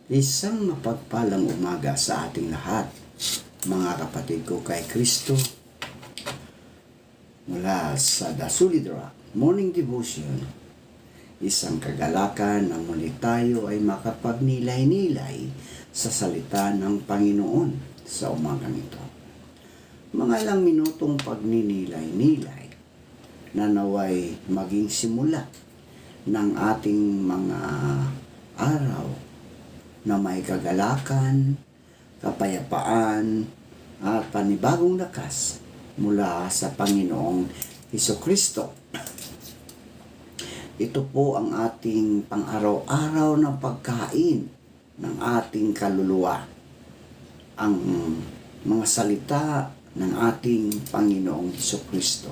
Isang mapagpalang umaga sa ating lahat, mga kapatid ko kay Kristo, mula sa The Solid Rock Morning Devotion. Isang kagalakan na muli tayo ay makapagnilay-nilay sa salita ng Panginoon sa umagang ito. Mga ilang minutong pagninilay-nilay na naway maging simula ng ating mga araw na may kagalakan, kapayapaan, at panibagong lakas mula sa Panginoong Hesukristo. Ito po ang ating pang-araw-araw na pagkain ng ating kaluluwa. Ang mga salita ng ating Panginoong Hesukristo.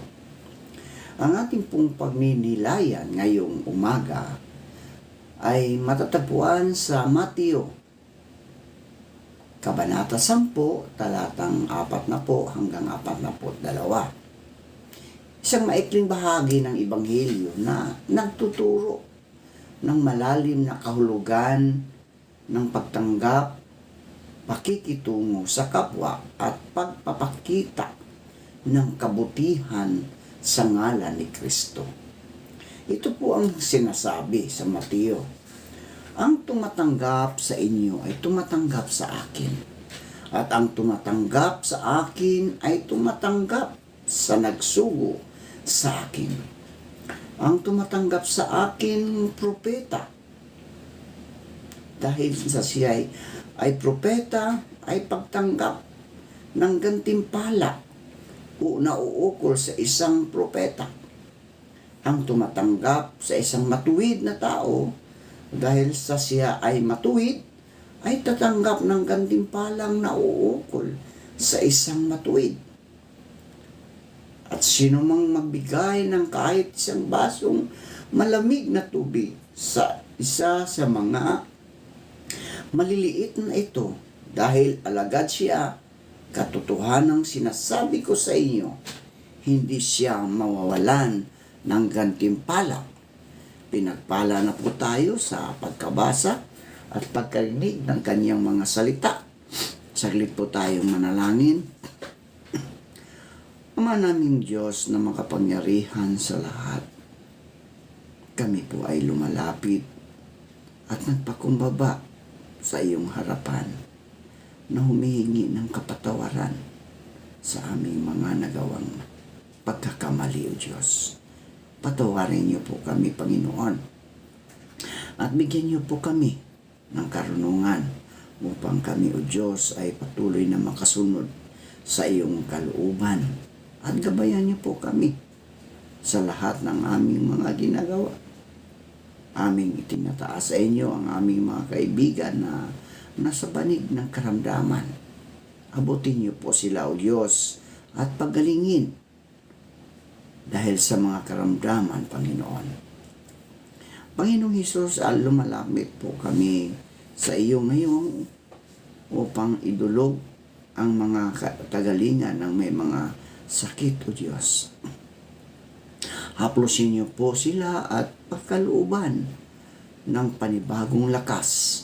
Ang ating pong pagninilayan ngayong umaga ay matatagpuan sa Mateo, Kabanata 10, talatang 40 hanggang 42. Isang maikling bahagi ng Ebanghelyo na nagtuturo ng malalim na kahulugan ng pagtanggap, pakikitungo sa kapwa at pagpapakita ng kabutihan sa ngalan ni Kristo. Ito po ang sinasabi sa Mateo. Ang tumatanggap sa inyo ay tumatanggap sa akin. At ang tumatanggap sa akin ay tumatanggap sa nagsugo sa akin. Ang tumatanggap sa akin, propeta. Dahil sa siya ay propeta, ay pagtanggap ng gantimpala o nauukol sa isang propeta. Ang tumatanggap sa isang matuwid na tao, dahil sa siya ay matuwid, ay tatanggap ng gantimpalang nauukol sa isang matuwid. At sino mang magbigay ng kahit isang basong malamig na tubig sa isa sa mga maliliit na ito, dahil alagad siya, katotohanang sinasabi ko sa inyo, hindi siya mawawalan ng gantimpala. Pinagpala na po tayo sa pagkabasa at pagkarinig ng kaniyang mga salita. Saglit po tayong manalangin. Ama naming Diyos na makapangyarihan sa lahat, kami po ay lumalapit at nagpakumbaba sa iyong harapan na humihingi ng kapatawaran sa aming mga nagawang pagkakamali, O Diyos. Patawarin niyo po kami, Panginoon, at bigyan niyo po kami ng karunungan upang kami, O Diyos, ay patuloy na makasunod sa iyong kalooban, at gabayan niyo po kami sa lahat ng aming mga ginagawa. Aming itinataas sa inyo ang aming mga kaibigan na nasa banig ng karamdaman. Abutin niyo po sila, O Diyos, at pagalingin dahil sa mga karamdaman, Panginoon. Panginoong Hesus, lumalapit po kami sa iyo ngayon upang idulog ang mga katagalingan ng may mga sakit, O Diyos. Haplosin niyo po sila at pagkalooban ng panibagong lakas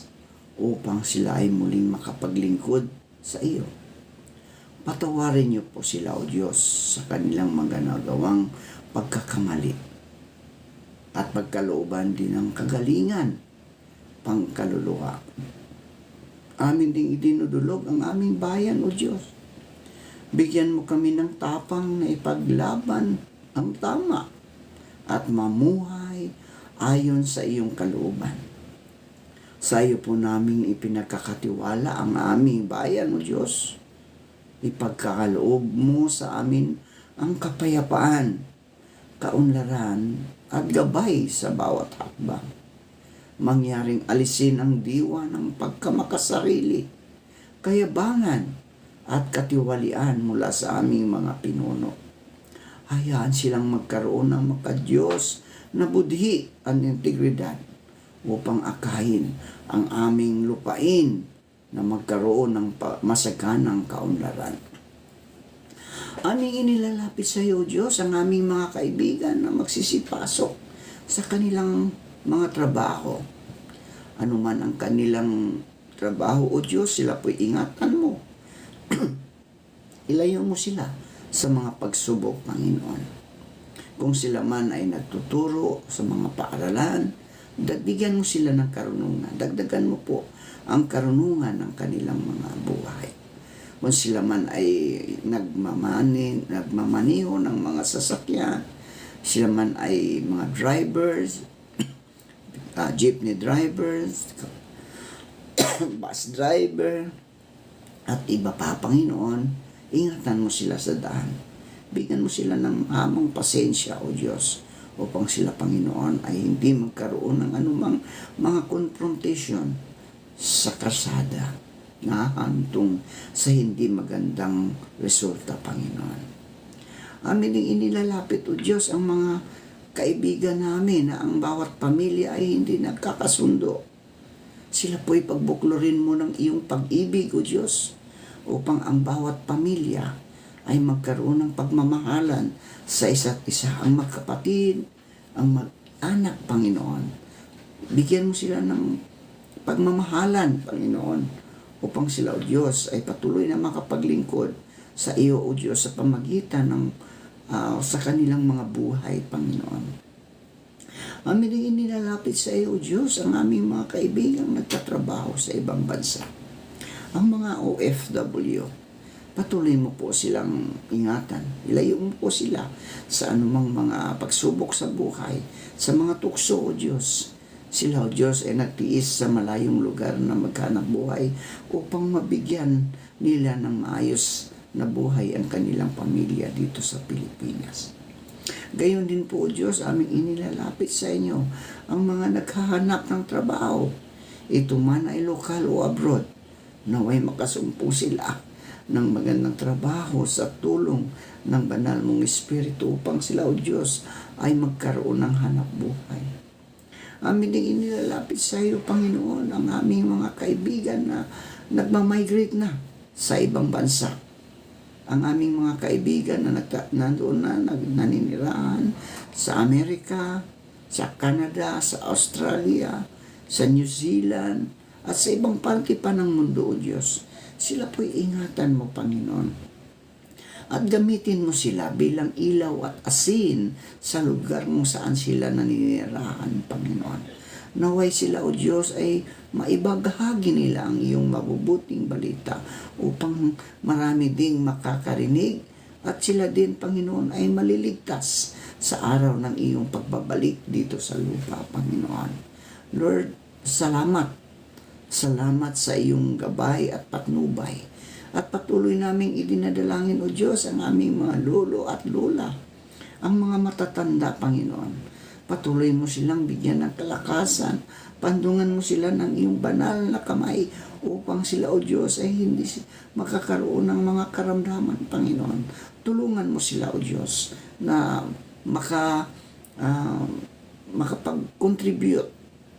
upang sila ay muling makapaglingkod sa iyo. Patawarin niyo po sila, O Diyos, sa kanilang mga nagawang pagkakamali at pagkalooban din ng kagalingan, pangkaluluwa. Amin ding idinudulog ang aming bayan, O Diyos. Bigyan mo kami ng tapang na ipaglaban ang tama at mamuhay ayon sa iyong kalooban. Sa iyo po namin ipinagkakatiwala ang aming bayan, O Diyos. Ipagkakaloob mo sa amin ang kapayapaan, kaunlaran at gabay sa bawat hakbang. Mangyaring alisin ang diwa ng pagkamakasarili, kayabangan at katiwalian mula sa aming mga pinuno. Hayaan silang magkaroon ng makadiyos na budhi at integridad upang akayin ang aming lupain na magkaroon ng masaganang kaunlaran. Aming inilalapit sa iyo, Diyos, ang aming mga kaibigan na magsisipasok sa kanilang mga trabaho. Anuman ang kanilang nagtatrabaho, O Diyos, sila po'y ingatan mo. Ilayo mo sila sa mga pagsubok, Panginoon. Kung sila man ay nagtuturo sa mga paaralan, bigyan mo sila ng karunungan. Dagdagan mo po ang karunungan ng kanilang mga buhay. Kung sila man ay nagmamaniho ng mga sasakyan, sila man ay mga drivers, jeepney drivers, bus driver, at iba pa, Panginoon, ingatan mo sila sa daan. Bigyan mo sila ng hamang pasensya, O Diyos, upang sila, Panginoon, ay hindi magkaroon ng anumang mga confrontation sa kalsada na hantong sa hindi magandang resulta, Panginoon. Amin din inilalapit, O Diyos, ang mga kaibigan namin na ang bawat pamilya ay hindi nagkakasundo. Sila po'y pagbuklorin mo ng iyong pag-ibig, O Diyos, upang ang bawat pamilya ay magkaroon ng pagmamahalan sa isa't isa. Ang magkapatid, ang mag-anak, Panginoon. Bigyan mo sila ng pagmamahalan, Panginoon, upang sila, O Diyos, ay patuloy na makapaglingkod sa iyo, O Diyos, sa pamagitan ng sa kanilang mga buhay, Panginoon. Amin din nilalapit sa iyo, O Diyos, ang aming mga kaibigang nagtatrabaho sa ibang bansa. Ang mga OFW, patuloy mo po silang ingatan. Ilayo mo po sila sa anumang mga pagsubok sa buhay, sa mga tukso, O Diyos. Sila, O Diyos, ay nagtiis sa malayong lugar na maghanap buhay upang mabigyan nila ng maayos na buhay ang kanilang pamilya dito sa Pilipinas. Gayon din po, O Diyos, aming inilalapit sa inyo ang mga naghahanap ng trabaho. Ito man ay lokal o abroad, naway makasumpong sila ng magandang trabaho sa tulong ng banal mong Espiritu upang sila, O Diyos, ay magkaroon ng hanap buhay. Amin din inilalapit sa iyo, Panginoon, ang aming mga kaibigan na nagmamigrate na sa ibang bansa. Ang aming mga kaibigan na nandoon na naninirahan sa Amerika, sa Canada, sa Australia, sa New Zealand, at sa ibang parte pa ng mundo, O Diyos. Sila po'y ingatan mo, Panginoon. At gamitin mo sila bilang ilaw at asin sa lugar kung saan sila naninirahan, Panginoon. Naway sila, O Diyos, ay maibagahagi nila ang iyong mabubuting balita upang marami ding makakarinig at sila din, Panginoon, ay maliligtas sa araw ng iyong pagbabalik dito sa lupa, Panginoon. Lord, salamat. Salamat sa iyong gabay at patnubay. At patuloy naming idinadalangin, O Diyos, ang aming mga lolo at lola, ang mga matatanda, Panginoon. Patuloy mo silang bigyan ng kalakasan. Pandungan mo sila ng iyong banal na kamay upang sila, O Diyos, ay hindi makakaroon ng mga karamdaman, Panginoon. Tulungan mo sila, O Diyos, na makapag-contribute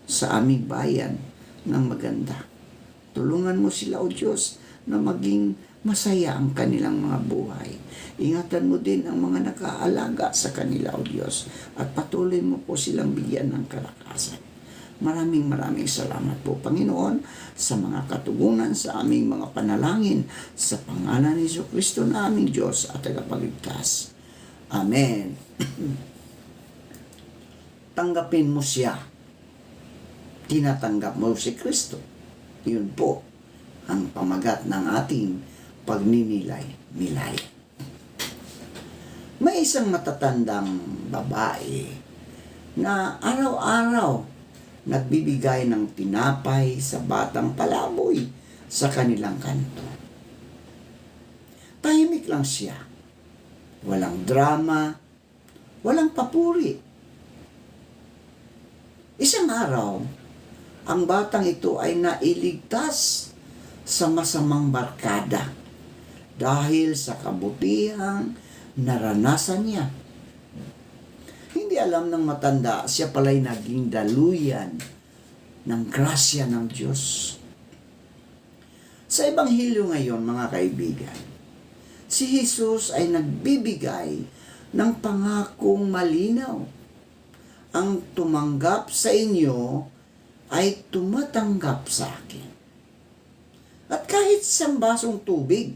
sa aming bayan ng maganda. Tulungan mo sila, O Diyos, na maging masaya ang kanilang mga buhay. Ingatan mo din ang mga nakaalaga sa kanila, O Diyos, at patuloy mo po silang bigyan ng kalakasan. Maraming salamat po, Panginoon, sa mga katugunan sa aming mga panalangin sa pangalan ni Jesucristo na aming Diyos at tagapagligtas. Amen. Tanggapin mo siya. Tinatanggap mo si Kristo. Yun po ang pamagat ng ating pagninilay-nilay. May isang matatandang babae na araw-araw nagbibigay ng tinapay sa batang palaboy sa kanilang kanto. Tahimik lang siya. Walang drama, walang papuri. Isang araw, ang batang ito ay nailigtas sa masamang barkada dahil sa kabutihang naranasan niya. Hindi alam ng matanda, siya pala'y naging daluyan ng grasya ng Diyos. Sa Ebanghelyo ngayon, mga kaibigan, si Jesus ay nagbibigay ng pangakong malinaw. Ang tumanggap sa inyo ay tumatanggap sa akin. At kahit isang basong tubig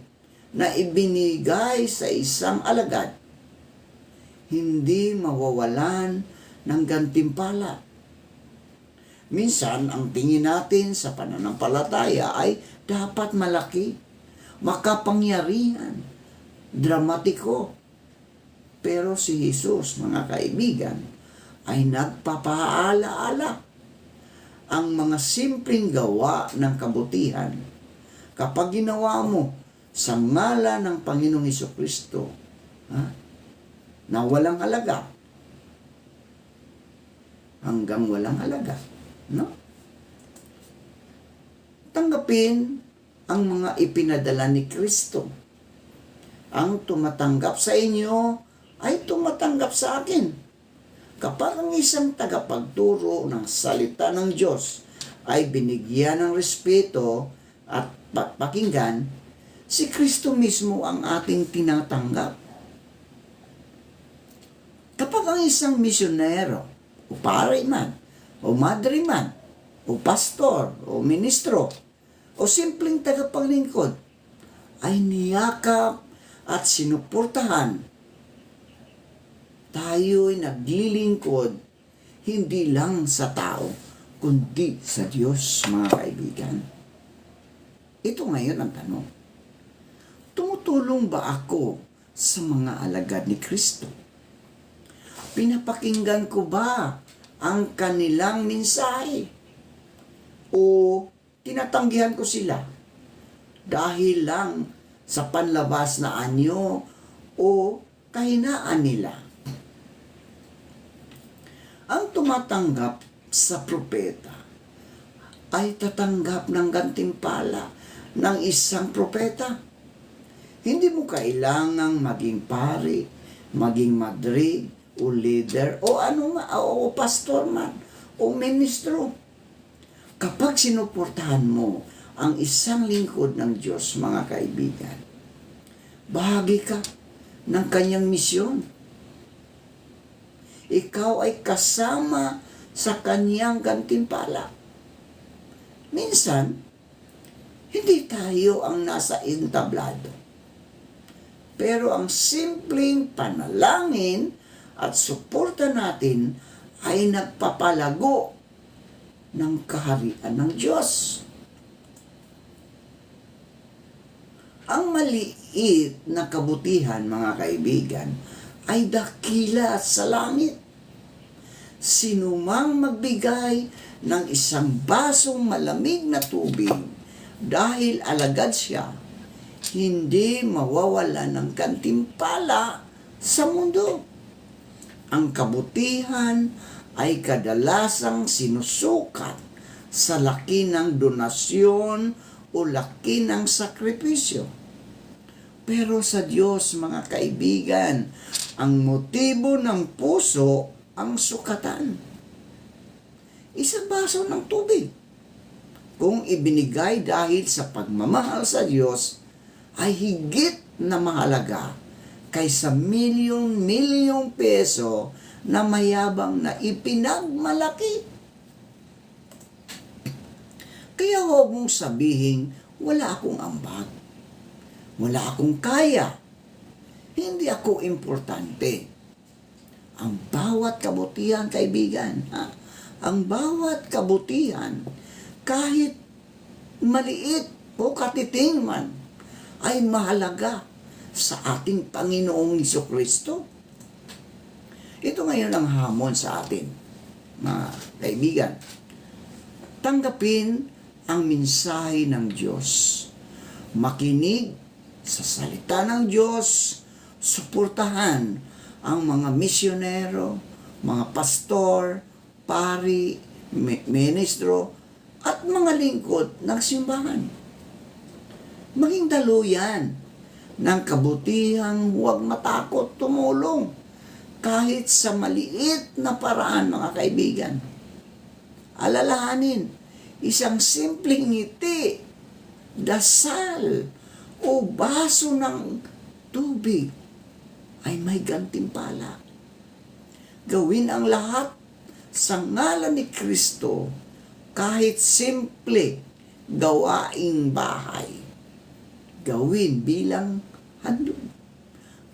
na ibinigay sa isang alagad, hindi mawawalan ng gantimpala. Minsan, ang tingin natin sa pananampalataya ay dapat malaki, makapangyarihan, dramatiko. Pero si Jesus, mga kaibigan, ay nagpapaalaala ang mga simpleng gawa ng kabutihan. Kapag ginawa mo sa ngalan ng Panginoong Hesukristo, na walang halaga, hanggang walang halaga, no? Tanggapin ang mga ipinadala ni Kristo. Ang tumatanggap sa inyo ay tumatanggap sa akin. Kapag ang isang tagapagturo ng salita ng Diyos ay binigyan ng respeto at pakinggan, si Kristo mismo ang ating tinatanggap. Kapag ang isang misyonero, o pare man, o madre man, o pastor, o ministro, o simpleng tagapaglingkod, ay niyakap at sinuportahan, tayo'y naglilingkod hindi lang sa tao, kundi sa Diyos, mga kaibigan. Ito ngayon ang tanong. Tumutulong ba ako sa mga alagad ni Kristo? Pinapakinggan ko ba ang kanilang mensahe? O tinatanggihan ko sila dahil lang sa panlabas na anyo o kahinaan nila? Ang tumatanggap sa propeta ay tatanggap ng gantimpala ng isang propeta. Hindi mo kailangang maging pari, maging madre, o leader, o o pastor man, o ministro. Kapag sinuportahan mo ang isang lingkod ng Diyos, mga kaibigan, bahagi ka ng kanyang misyon. Ikaw ay kasama sa kanyang gantimpala. Minsan, hindi tayo ang nasa entablado. Pero ang simpleng panalangin at suporta natin ay nagpapalago ng kaharian ng Diyos. Ang maliit na kabutihan, mga kaibigan, ay dakila sa langit. Sinumang magbigay ng isang basong malamig na tubig dahil alagad siya, hindi mawawala ng gantimpala sa mundo. Ang kabutihan ay kadalasang sinusukat sa laki ng donasyon o laki ng sakripisyo. Pero sa Diyos, mga kaibigan, ang motibo ng puso ang sukatan. Isang baso ng tubig, kung ibinigay dahil sa pagmamahal sa Diyos, ay higit na mahalaga kaysa milyon-milyong peso na mayabang na ipinagmalaki. Kaya huwag mong sabihin, wala akong ambag, wala akong kaya, hindi ako importante. Ang bawat kabutihan, kaibigan, ang bawat kabutihan, kahit maliit o katiting man, ay mahalaga sa ating Panginoong Hesukristo. Ito ngayon ang hamon sa atin, mga kaibigan. Tanggapin ang mensahe ng Diyos. Makinig sa salita ng Diyos. Suportahan ang mga misyonero, mga pastor, pari, ministro, at mga lingkod ng simbahan. Maging daluyan ng kabutihang huwag matakot tumulong kahit sa maliit na paraan, mga kaibigan. Alalahanin, isang simpleng ngiti, dasal, o baso ng tubig ay may gantimpala. Gawin ang lahat sa ngalan ni Kristo, kahit simple, gawaing bahay. Gawin bilang handog.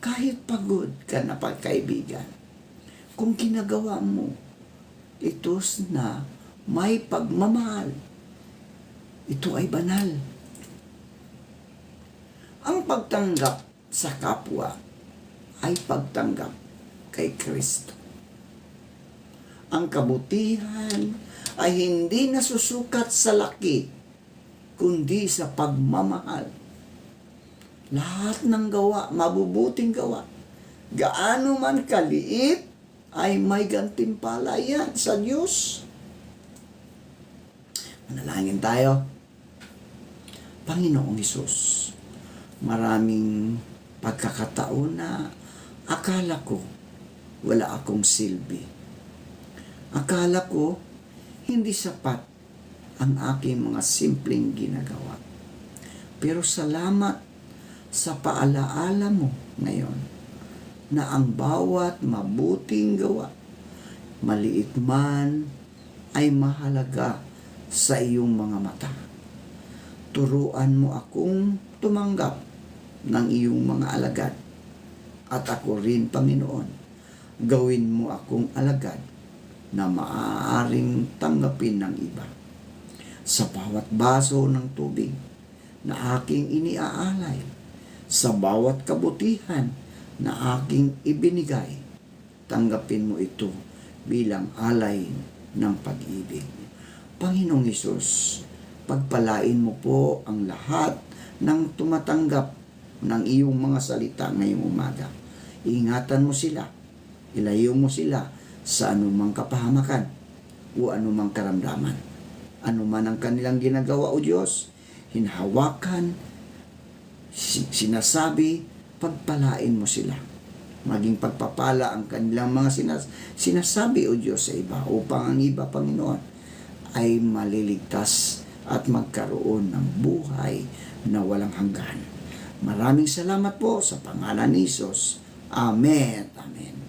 Kahit pagod ka na pagkaibigan, kung ginagawa mo ito na may pagmamahal, ito ay banal. Ang pagtanggap sa kapwa ay pagtanggap kay Kristo. Ang kabutihan ay hindi nasusukat sa laki, kundi sa pagmamahal. Lahat ng gawa, mabubuting gawa, gaano man kaliit, ay may gantimpala yan sa Diyos. Manalangin tayo. Panginoong Hesus, maraming pagkakataon na akala ko wala akong silbi. Akala ko hindi sapat ang aking mga simpleng ginagawa. Pero salamat sa paalaala mo ngayon na ang bawat mabuting gawa, maliit man, ay mahalaga sa iyong mga mata. Turuan mo akong tumanggap ng iyong mga alagad. At ako rin, Panginoon, gawin mo akong alagad na maaaring tanggapin ng iba. Sa bawat baso ng tubig na aking iniaalay, sa bawat kabutihan na aking ibinigay, tanggapin mo ito bilang alay ng pag-ibig. Panginoong Hesus, pagpalain mo po ang lahat ng tumatanggap ng iyong mga salita ngayong umaga. Ingatan mo sila, ilayo mo sila sa anumang kapahamakan o anumang karamdaman. Anuman ang kanilang ginagawa, O Diyos, hinahawakan, sinasabi, pagpalain mo sila. Maging pagpapala ang kanilang mga sinasabi, O Diyos, sa iba, upang ang iba, Panginoon, ay maliligtas at magkaroon ng buhay na walang hanggan. Maraming salamat po sa pangalan ni Jesus. Amen. Amen.